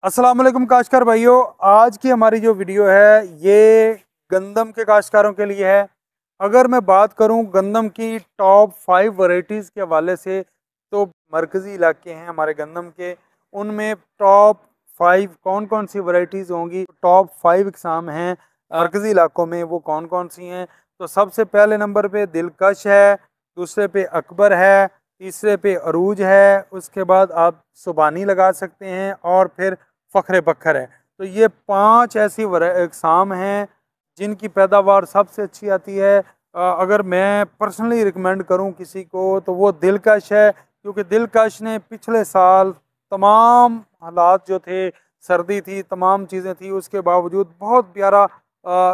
अस्सलाम वालेकुम काश्तकार भाइयों। आज की हमारी जो वीडियो है ये गंदम के काश्तकारों के लिए है। अगर मैं बात करूं गंदम की टॉप 5 वैरायटीज़ के हवाले से, तो मरकज़ी इलाके हैं हमारे गंदम के, उनमें टॉप 5 कौन कौन सी वैरायटीज़ होंगी, टॉप 5 इकसाम हैं मरकज़ी इलाकों में, वो कौन कौन सी हैं। तो सबसे पहले नंबर पे दिलकश है, दूसरे पे अकबर है, तीसरे पे अरूज है, उसके बाद आप सुबानी लगा सकते हैं, और फिर फ़ख्र बकर है। तो ये 5 ऐसी इकसाम हैं जिनकी पैदावार सबसे अच्छी आती है। अगर मैं पर्सनली रिकमेंड करूं किसी को तो वो दिलकश है, क्योंकि दिलकश ने पिछले साल तमाम हालात जो थे, सर्दी थी, तमाम चीज़ें थी, उसके बावजूद बहुत प्यारा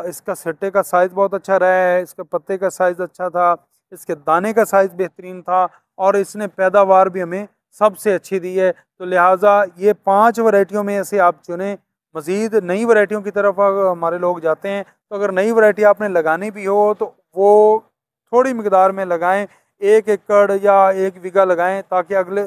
इसका सट्टे का साइज़ बहुत अच्छा रहा है, इसके पत्ते का साइज़ अच्छा था, इसके दाने का साइज़ बेहतरीन था, और इसने पैदावार भी हमें सबसे अच्छी दी है। तो लिहाजा ये 5 वैरायटियों में से आप चुनें। मज़ीद नई वैरायटियों की तरफ अगर हमारे लोग जाते हैं, तो अगर नई वैरायटी आपने लगानी भी हो तो वो थोड़ी मकदार में लगाएं, 1 एकड़ या 1 बीघा लगाएं, ताकि अगले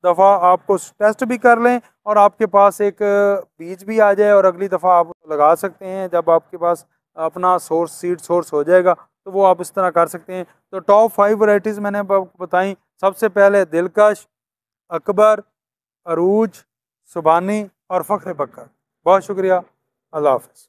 दफ़ा आपको टेस्ट भी कर लें और आपके पास एक बीज भी आ जाए, और अगली दफ़ा आप लगा सकते हैं जब आपके पास अपना सोर्स, सीड सोर्स हो जाएगा, तो वो आप इस तरह कर सकते हैं। तो टॉप 5 वैरायटीज़ मैंने आपको बताई। सबसे पहले दिलकश, अकबर, अरूज, सुबानी और फ़ख्र बकर। बहुत शुक्रिया। अल्लाह हाफ़िज़।